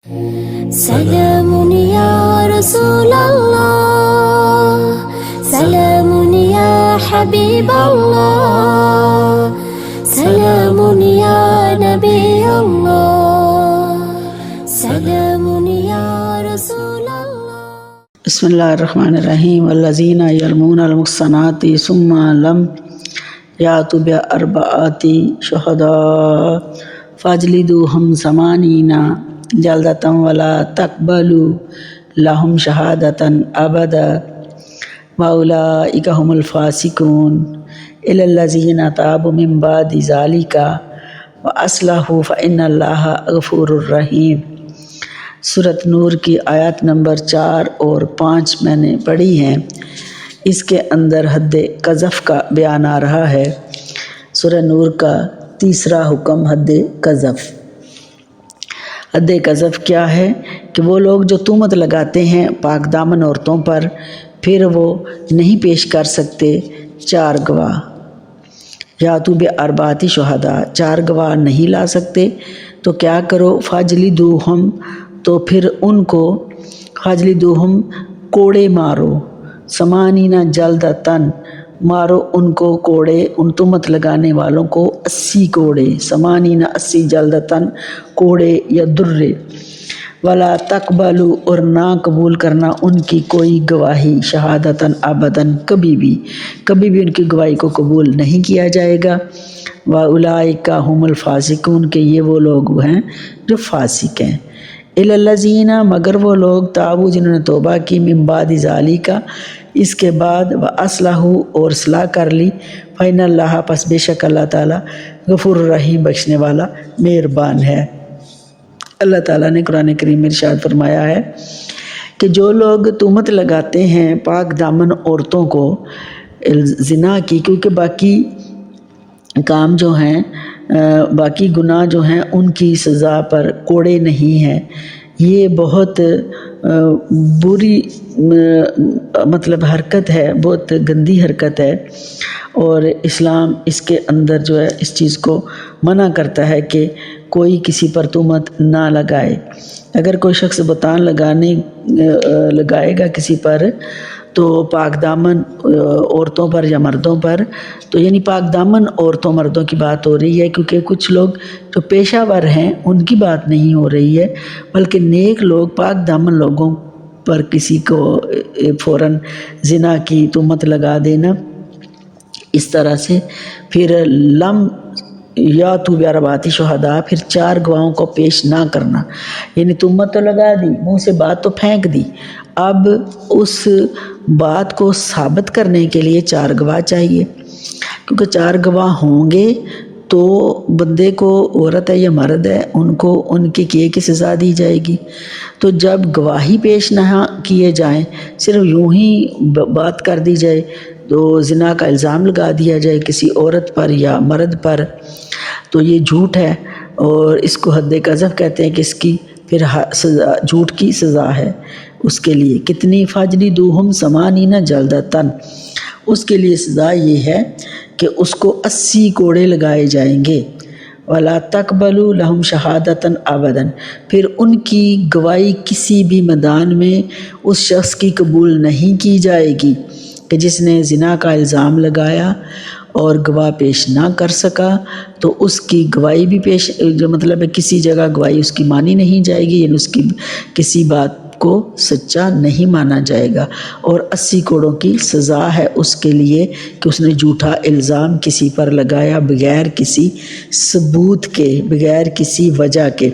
سلام يا رسول الله، سلام يا حبيب الله، سلام يا نبي الله، سلام يا رسول الله. بسم الله الرحمن الرحیم. والذین یرمون المحصنات ثم لم یأتوا بأربعة شهداء فاجلدوهم 80 جلدة ولا تقبلوا لهم شهادة أبدا وأولئك هم الفاسقون إلا الذين تابوا من بعد ذلك وأصلحوا فإن الله غفور رحیم. سورۃ نور کی آیات نمبر 4 اور 5 میں نے پڑھی ہیں. اس کے اندر حد قذف کا بیان آ رہا ہے. سورہ نور کا تیسرا حکم حد قذف. حد قذف کیا ہے کہ وہ لوگ جو تہمت لگاتے ہیں پاک دامن عورتوں پر، پھر وہ نہیں پیش کر سکتے 4 گواہ. یاتوا بأربعة شہداء، 4 گواہ نہیں لا سکتے تو کیا کرو؟ فاجلدوہم، تو پھر ان کو فاجلدوہم کوڑے مارو، 80 جلدتن، مارو ان کو کوڑے، ان تہمت لگانے والوں کو 80 کوڑے، 80 جلدتن کوڑے یا درے. ولا تقبلوا، اور نہ قبول کرنا ان کی کوئی گواہی، شہادتاً ابداً، کبھی بھی ان کی گواہی کو قبول نہیں کیا جائے گا. وَأُولَئِكَ هُمُ الْفَاسِقُونَ، کہ یہ وہ لوگ ہیں جو فاسق ہیں. إِلَّا الَّذِينَ، مگر وہ لوگ، تابوا، جنہوں نے توبہ کی، من بعد ذالک، اس کے بعد، وَأَصْلَحُوا، اور اصلاح کر لی، فَإِنَّ اللَّهَ، پس بے شک اللہ تعالیٰ، غفور الرحیم، بخشنے والا، مہربان ہے. اللہ تعالیٰ نے قرآن کریم میں ارشاد فرمایا ہے کہ جو لوگ تہمت لگاتے ہیں پاک دامن عورتوں کو زنا کی، کیونکہ باقی کام جو ہیں، باقی گناہ جو ہیں ان کی سزا پر کوڑے نہیں ہیں. یہ بہت بری مطلب حرکت ہے، بہت گندی حرکت ہے، اور اسلام اس کے اندر جو ہے اس چیز کو منع کرتا ہے کہ کوئی کسی پر تہمت نہ لگائے. اگر کوئی شخص بہتان لگائے گا کسی پر، تو پاک دامن عورتوں پر یا مردوں پر، تو یعنی پاک دامن عورتوں مردوں کی بات ہو رہی ہے، کیونکہ کچھ لوگ جو پیشہ ور ہیں ان کی بات نہیں ہو رہی ہے، بلکہ نیک لوگ پاک دامن لوگوں پر کسی کو فوراً زنا کی تہمت لگا دینا. اس طرح سے پھر لم یاتوا بأربعة شہداء، پھر 4 گواہوں کو پیش نہ کرنا. یعنی تہمت تو لگا دی، منہ سے بات تو پھینک دی، اب اس بات کو ثابت کرنے کے لیے 4 گواہ چاہیے، کیونکہ 4 گواہ ہوں گے تو بندے کو، عورت ہے یا مرد ہے، ان کو ان کے کیے کی سزا دی جائے گی. تو جب گواہی پیش نہ کیے جائیں، صرف یوں ہی بات کر دی جائے، تو زنا کا الزام لگا دیا جائے کسی عورت پر یا مرد پر، تو یہ جھوٹ ہے، اور اس کو حد قذف کہتے ہیں کہ اس کی پھر سزا، جھوٹ کی سزا ہے اس کے لیے. کتنی؟ فاجلدوہم 80 جلدتن، اس کے لیے سزا یہ ہے کہ اس کو 80 کوڑے لگائے جائیں گے. ولا تقبلوا لهم شہادتاً ابداً، پھر ان کی گواہی کسی بھی میدان میں اس شخص کی قبول نہیں کی جائے گی کہ جس نے زنا کا الزام لگایا اور گواہ پیش نہ کر سکا، تو اس کی گواہی بھی پیش، جو مطلب ہے کسی جگہ گواہی اس کی مانی نہیں جائے گی، یعنی اس کی کسی بات کو سچا نہیں مانا جائے گا. اور 80 کوڑوں کی سزا ہے اس کے لیے کہ اس نے جھوٹا الزام کسی پر لگایا بغیر کسی ثبوت کے، بغیر کسی وجہ کے.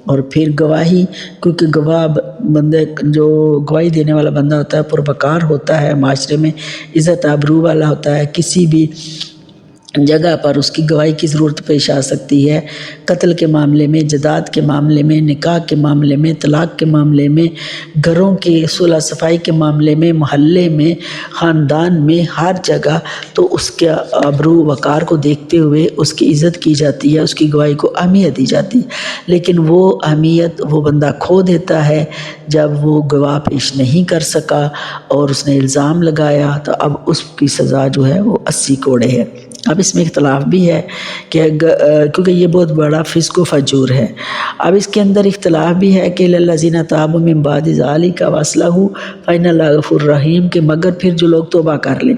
اور پھر گواہی، کیونکہ گواہ بندے، جو گواہی دینے والا بندہ ہوتا ہے پروقار ہوتا ہے، معاشرے میں عزت آبرو والا ہوتا ہے، کسی بھی جگہ پر اس کی گواہی کی ضرورت پیش آ سکتی ہے. قتل کے معاملے میں، جداد کے معاملے میں، نکاح کے معاملے میں، طلاق کے معاملے میں، گھروں کی صلح صفائی کے معاملے میں، محلے میں، خاندان میں، ہر جگہ تو اس کے آبرو وقار کو دیکھتے ہوئے اس کی عزت کی جاتی ہے، اس کی گواہی کو اہمیت دی جاتی ہے. لیکن وہ اہمیت وہ بندہ کھو دیتا ہے جب وہ گواہ پیش نہیں کر سکا اور اس نے الزام لگایا، تو اب اس کی سزا جو ہے وہ 80 کوڑے ہے. اب اس میں اختلاف بھی ہے کہ کیونکہ یہ بہت بڑا فسق و فجور ہے. اب اس کے اندر اختلاف بھی ہے کہ للذین تابوا من بعد ذلک واصلحوا فإن اللہ غفور رحیم، کہ مگر پھر جو لوگ توبہ کر لیں،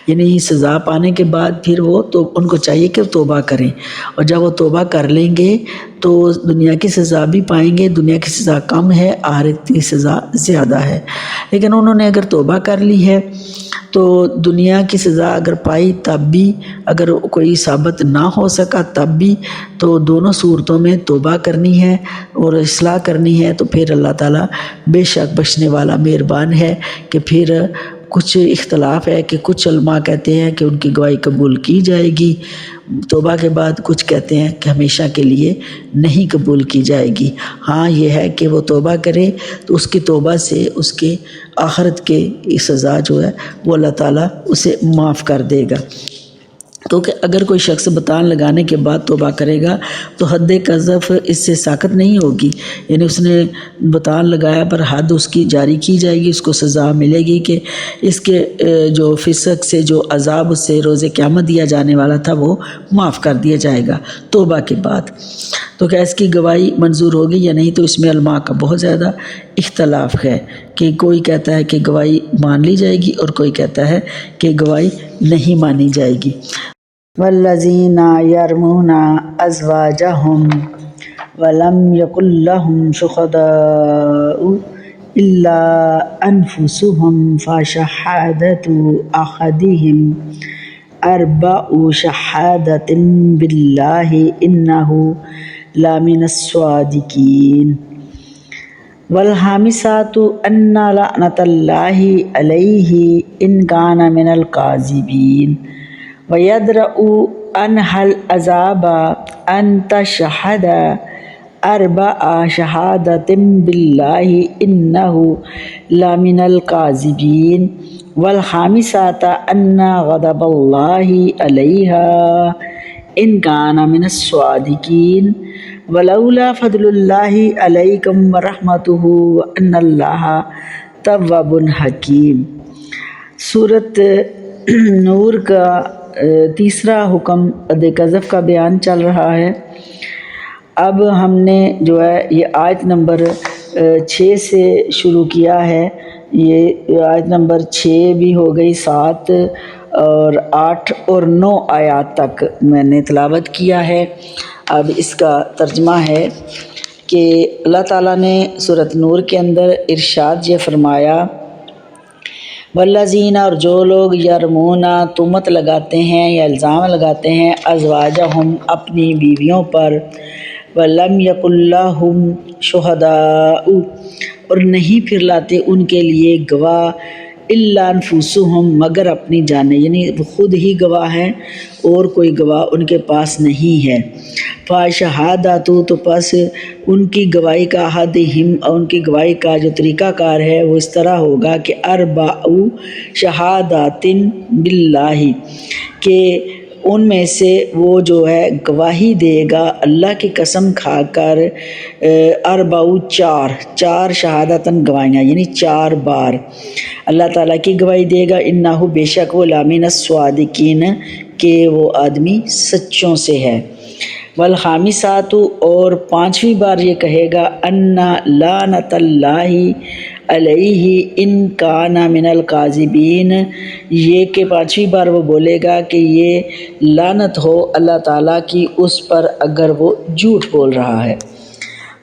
یعنی سزا پانے کے بعد پھر وہ تو ان کو چاہیے کہ توبہ کریں، اور جب وہ توبہ کر لیں گے تو دنیا کی سزا بھی پائیں گے. دنیا کی سزا کم ہے، آخرت کی سزا زیادہ ہے. لیکن انہوں نے اگر توبہ کر لی ہے تو دنیا کی سزا اگر پائی تب بھی، اگر کوئی ثابت نہ ہو سکا تب بھی، تو دونوں صورتوں میں توبہ کرنی ہے اور اصلاح کرنی ہے. تو پھر اللہ تعالیٰ بے شک بخشنے والا مہربان ہے. کہ پھر کچھ اختلاف ہے کہ کچھ علماء کہتے ہیں کہ ان کی گواہی قبول کی جائے گی توبہ کے بعد، کچھ کہتے ہیں کہ ہمیشہ کے لیے نہیں قبول کی جائے گی. ہاں یہ ہے کہ وہ توبہ کرے تو اس کی توبہ سے اس کے آخرت کے سزا جو ہے وہ اللہ تعالیٰ اسے معاف کر دے گا. کیونکہ اگر کوئی شخص بتان لگانے کے بعد توبہ کرے گا تو حد قذف اس سے ساقط نہیں ہوگی، یعنی اس نے بتان لگایا پر حد اس کی جاری کی جائے گی، اس کو سزا ملے گی کہ اس کے جو فسق سے جو عذاب اس سے روز قیامت دیا جانے والا تھا وہ معاف کر دیا جائے گا توبہ کے بعد. تو کیا اس کی گواہی منظور ہوگی یا نہیں، تو اس میں علماء کا بہت زیادہ اختلاف ہے کہ کوئی کہتا ہے کہ گواہی مان لی جائے گی اور کوئی کہتا ہے کہ گواہی نہیں مانی جائے گی. والذین یرمون ازواجہم ولم یکن لہم شہداء الا انفسہم فشہادۃ احدہم اربع شہادۃ باللہ انہ لمن الصادقین والخامسۃ ان لعنۃ اللہ علیہ ان کان من الکاذبین وَيَدْرَأُ عَنْهَا الْعَذَابَ أَن تَشْهَدَ أَرْبَعَ شَهَادَةٍ بِاللَّهِ إِنَّهُ لَمِنَ الْكَاذِبِينَ وَالْخَامِسَةُ أَنَّ غَضَبَ اللَّهِ عَلَيْهَا إِن كَانَ مِنَ الصَّادِقِينَ وَلَوْلَا فَضْلُ اللَّهِ عَلَيْكُمْ وَرَحْمَتُهُ وَأَنَّ اللَّهَ تَوَّابٌ حَكِيمٌ. سورۃ نور کا تیسرا حکم حد قذف کا بیان چل رہا ہے. اب ہم نے جو ہے یہ آیت نمبر 6 سے شروع کیا ہے. یہ آیت نمبر 6 بھی ہو گئی، 7 اور 8 اور 9 آیات تک میں نے تلاوت کیا ہے. اب اس کا ترجمہ ہے کہ اللہ تعالیٰ نے سورۃ نور کے اندر ارشاد یہ فرمایا، والذین، اور جو لوگ یرمون تہمت لگاتے ہیں یا الزام لگاتے ہیں، ازواجہم اپنی بیویوں پر، ولم یکن لہم شہداء اور نہیں پھر لاتے ان کے لیے گواہ، الا انفسہم مگر اپنی جانیں، یعنی وہ خود ہی گواہ ہیں اور کوئی گواہ ان کے پاس نہیں ہے. فشہادۃ تو پس ان کی گواہی کا احدہم ان کی گواہی کا جو طریقہ کار ہے وہ اس طرح ہوگا کہ اربع شہادات باللہ، کہ ان میں سے وہ جو ہے گواہی دے گا اللہ کی قسم کھا کر، اربع چار شہادتاً گواہیاں، یعنی 4 بار اللہ تعالیٰ کی گواہی دے گا، انہ بے شک وہ لمن الصادقین کہ وہ آدمی سچوں سے ہے. والخامسۃ اور 5ویں بار یہ کہے گا، ان لعنۃ اللہ علیہ ان کان من الکاذبین، یہ کہ 5ویں بار وہ بولے گا کہ یہ لعنت ہو اللہ تعالیٰ کی اس پر اگر وہ جھوٹ بول رہا ہے.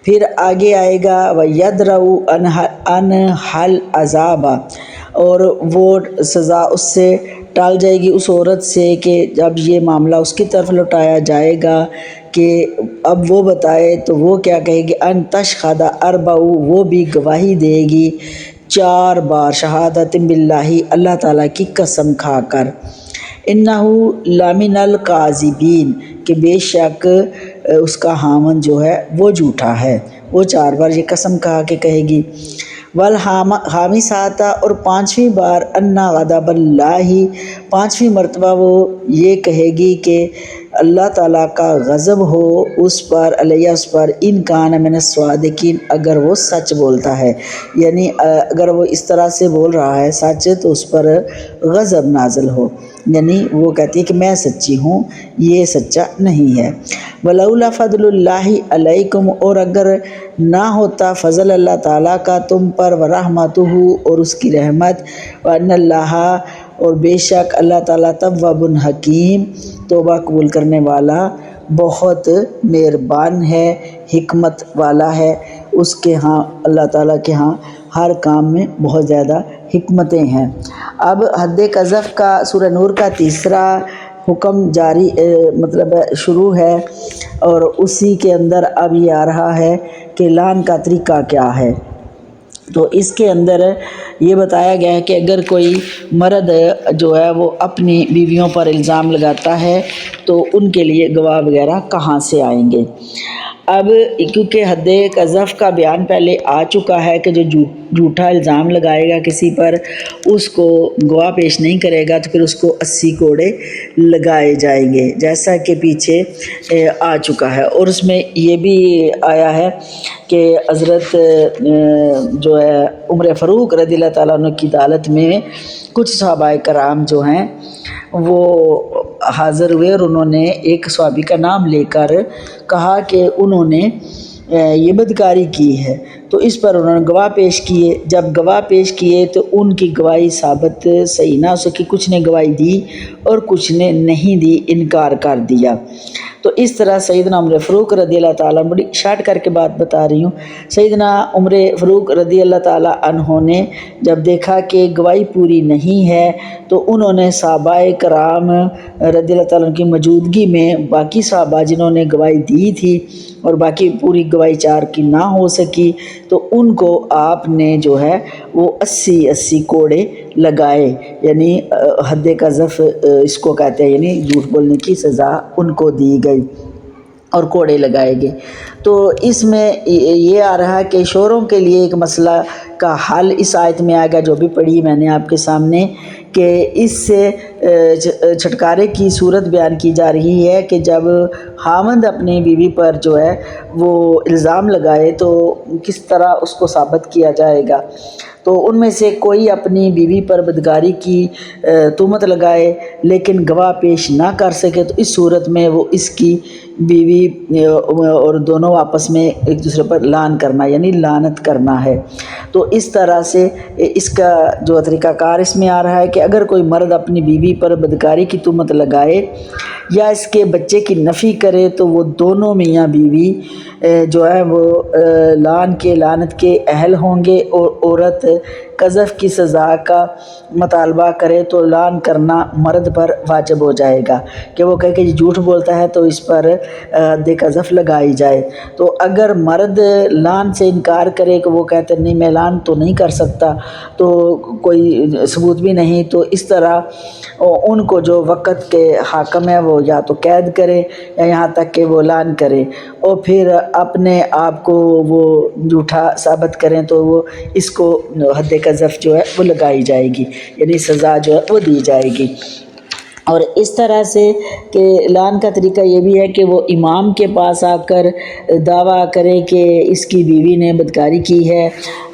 پھر آگے آئے گا وَيَدْرَأُ عَنْهَا الْعَذَابَ، اور وہ سزا اس سے ٹال جائے گی اس عورت سے کہ جب یہ معاملہ اس کی طرف لوٹایا جائے گا کہ اب وہ بتائے تو وہ کیا کہے گی، ان تشہد اربع، وہ بھی گواہی دے گی 4 بار، شہادت باللہ اللہ تعالیٰ کی قسم کھا کر، انہ لمن الکاذبین کہ بے شک اس کا خاوند جو ہے وہ جھوٹا ہے. وہ 4 بار یہ قسم کھا کے کہے گی. والخامسۃ اور 5ویں بار ان غضب اللہ، 5ویں مرتبہ وہ یہ کہے گی کہ اللہ تعالیٰ کا غضب ہو اس پر، علیہ اس پر، ان کان من الصادقین اگر وہ سچ بولتا ہے، یعنی اگر وہ اس طرح سے بول رہا ہے سچ تو اس پر غضب نازل ہو. یعنی وہ کہتی ہے کہ میں سچی ہوں، یہ سچا نہیں ہے۔ وَلَوْلَا فَضْلُ اللَّهِ عَلَيْكُمْ، اور اگر نہ ہوتا فضل اللہ تعالیٰ کا تم پر، وَرَحْمَتُهُ، اور اس کی رحمت، وَأَنَّ اللَّهَ، اور بے شک اللہ تعالیٰ تواب حکیم، توبہ قبول کرنے والا، بہت مہربان ہے، حکمت والا ہے۔ اس کے ہاں، اللہ تعالیٰ کے ہاں ہر کام میں بہت زیادہ حکمتیں ہیں۔ اب حد قذف کا سورہ نور کا تیسرا حکم جاری مطلب شروع ہے، اور اسی کے اندر اب یہ آ رہا ہے کہ لعن کا طریقہ کیا ہے۔ تو اس کے اندر یہ بتایا گیا ہے کہ اگر کوئی مرد جو ہے وہ اپنی بیویوں پر الزام لگاتا ہے تو ان کے لیے گواہ وغیرہ کہاں سے آئیں گے۔ اب کیونکہ حد قذف کا بیان پہلے آ چکا ہے کہ جو جھوٹا الزام لگائے گا کسی پر، اس کو گواہ پیش نہیں کرے گا تو پھر اس کو 80 کوڑے لگائے جائیں گے، جیسا کہ پیچھے آ چکا ہے۔ اور اس میں یہ بھی آیا ہے کہ حضرت جو ہے عمر فاروق رضی اللہ تعالیٰ عنہ کی عدالت میں کچھ صحابہ کرام جو ہیں وہ حاضر ہوئے، اور انہوں نے ایک صحابی کا نام لے کر کہا کہ انہوں نے یہ بدکاری کی ہے، تو اس پر انہوں نے گواہ پیش کیے۔ جب گواہ پیش کیے تو ان کی گواہی ثابت صحیح نہ ہو سکی، کچھ نے گواہی دی اور کچھ نے نہیں دی، انکار کر دیا۔ تو اس طرح سیدنا عمر فاروق رضی اللہ تعالیٰ، بڑی شارٹ کر کے بات بتا رہی ہوں، سیدنا عمر فاروق رضی اللہ تعالیٰ عنہ نے جب دیکھا کہ گواہی پوری نہیں ہے تو انہوں نے صحابہ کرام رضی اللہ تعالیٰ عنہ کی موجودگی میں باقی صحابہ جنہوں نے گواہی دی تھی اور باقی پوری گواہی 4 کی نہ ہو سکی، تو ان کو آپ نے جو ہے وہ 80 کوڑے لگائے، یعنی حد قذف اس کو کہتے ہیں، یعنی جھوٹ بولنے کی سزا ان کو دی گئی اور کوڑے لگائے گئے۔ تو اس میں یہ آ رہا ہے کہ شوہروں کے لیے ایک مسئلہ کا حل اس آیت میں آئے گا، جو بھی پڑھی میں نے آپ کے سامنے، کہ اس سے چھٹکارے کی صورت بیان کی جا رہی ہے کہ جب خاوند اپنی بیوی پر جو ہے وہ الزام لگائے تو کس طرح اس کو ثابت کیا جائے گا۔ تو ان میں سے کوئی اپنی بیوی پر بدکاری کی تہمت لگائے لیکن گواہ پیش نہ کر سکے، تو اس صورت میں وہ اس کی بیوی اور دونوں آپس میں ایک دوسرے پر لعن کرنا، یعنی لعنت کرنا ہے۔ تو اس طرح سے اس کا جو طریقہ کار اس میں آ رہا ہے کہ اگر کوئی مرد اپنی بیوی پر بدکاری کی تہمت لگائے یا اس کے بچے کی نفی کرے تو وہ دونوں میاں بیوی جو ہے وہ لعنت کے اہل ہوں گے، اور عورت قذف کی سزا کا مطالبہ کرے تو لعن کرنا مرد پر واجب ہو جائے گا، کہ وہ کہے کہ یہ جھوٹ بولتا ہے تو اس پر حد قذف لگائی جائے۔ تو اگر مرد لعن سے انکار کرے کہ وہ کہتے نہیں میں لعن تو نہیں کر سکتا، تو کوئی ثبوت بھی نہیں، تو اس طرح ان کو جو وقت کے حاکم ہے وہ یا تو قید کرے یا یہاں تک کہ وہ لعن کرے، اور پھر اپنے آپ کو وہ جھوٹا ثابت کریں تو وہ اس کو حد قذف جو ہے وہ لگائی جائے گی، یعنی سزا جو ہے وہ دی جائے گی۔ اور اس طرح سے کہ لعن کا طریقہ یہ بھی ہے کہ وہ امام کے پاس آ کر دعویٰ کرے کہ اس کی بیوی نے بدکاری کی ہے،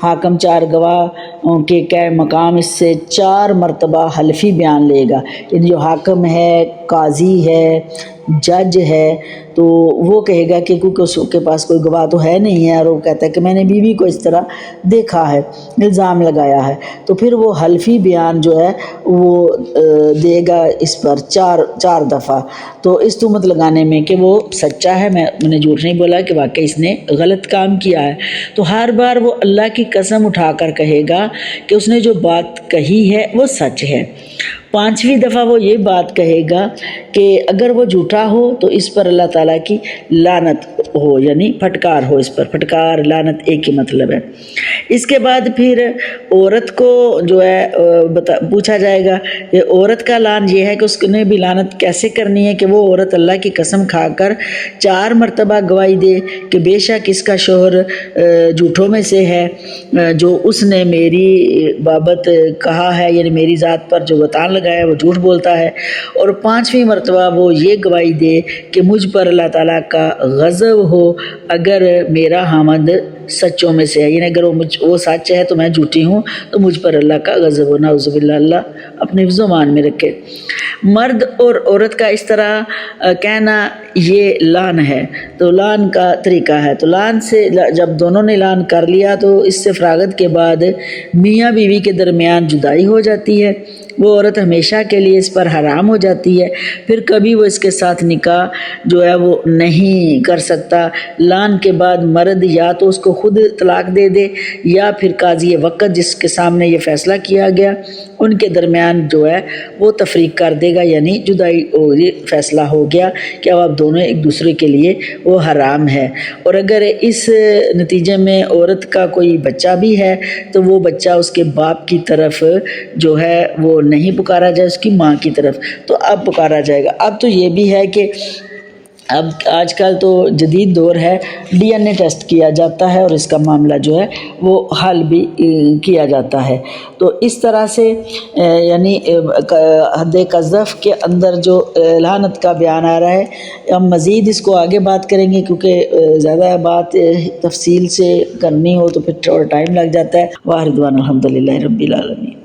حاکم 4 گواہ کے قائم مقام اس سے 4 مرتبہ حلفی بیان لے گا، یعنی جو حاکم ہے، قاضی ہے، جج ہے، تو وہ کہے گا کہ کیونکہ اس کے پاس کوئی گواہ تو ہے نہیں ہے، اور وہ کہتا ہے کہ میں نے بیوی کو اس طرح دیکھا ہے، الزام لگایا ہے، تو پھر وہ حلفی بیان جو ہے وہ دے گا اس پر 4 دفعہ، تو اس تہمت لگانے میں کہ وہ سچا ہے، میں نے جھوٹ نہیں بولا، کہ واقعی اس نے غلط کام کیا ہے۔ تو ہر بار وہ اللہ کی قسم اٹھا کر کہے گا کہ اس نے جو بات کہی ہے وہ سچ ہے۔ 5ویں دفعہ وہ یہ بات کہے گا کہ اگر وہ جھوٹا ہو تو اس پر اللہ تعالیٰ کی لعنت ہو، یعنی پھٹکار ہو، اس پر پھٹکار لعنت ایک ہی مطلب ہے۔ اس کے بعد پھر عورت کو جو ہے پوچھا جائے گا کہ عورت کا لعن یہ ہے کہ اس نے بھی لعنت کیسے کرنی ہے، کہ وہ عورت اللہ کی قسم کھا کر 4 مرتبہ گواہی دے کہ بے شک اس کا شوہر جھوٹوں میں سے ہے، جو اس نے میری بابت کہا ہے، یعنی میری ذات پر جو بتان لگائے وہ جھوٹ بولتا ہے، اور 5ویں مرتبہ وہ یہ گواہی دے کہ مجھ پر اللہ تعالیٰ کا غضب ہو اگر میرا حامد سچوں میں سے ہے، یعنی اگر وہ سچ ہے تو میں جھوٹی ہوں تو مجھ پر اللہ کا غضب ہو، نعوذ باللہ، اللہ اپنی حفظ و امان میں رکھے۔ مرد اور عورت کا اس طرح کہنا یہ لعن ہے، تو لعن کا طریقہ ہے، تو لعن سے جب دونوں نے لعن کر لیا تو اس سے فراغت کے بعد میاں بیوی کے درمیان جدائی ہو جاتی ہے، وہ عورت ہمیشہ کے لیے اس پر حرام ہو جاتی ہے، پھر کبھی وہ اس کے ساتھ نکاح جو ہے وہ نہیں کر سکتا۔ لعن کے بعد مرد یا تو اس کو خود طلاق دے دے یا پھر قاضی وقت جس کے سامنے یہ فیصلہ کیا گیا ان کے درمیان جو ہے وہ تفریق کر دے گا، یعنی جدائی فیصلہ ہو گیا کہ اب آپ دونوں ایک دوسرے کے لیے وہ حرام ہے۔ اور اگر اس نتیجے میں عورت کا کوئی بچہ بھی ہے تو وہ بچہ اس کے باپ کی طرف جو ہے وہ نہیں پکارا جائے، اس کی ماں کی طرف تو اب پکارا جائے گا۔ اب تو یہ بھی ہے کہ اب آج کل تو جدید دور ہے، ڈی این اے ٹیسٹ کیا جاتا ہے اور اس کا معاملہ جو ہے وہ حل بھی کیا جاتا ہے۔ تو اس طرح سے یعنی حد قذف کے اندر جو لعنت کا بیان آ رہا ہے، ہم مزید اس کو آگے بات کریں گے کیونکہ زیادہ بات تفصیل سے کرنی ہو تو پھر تھوڑا ٹائم لگ جاتا ہے۔ واخر دعوانا الحمدللہ رب العالمین۔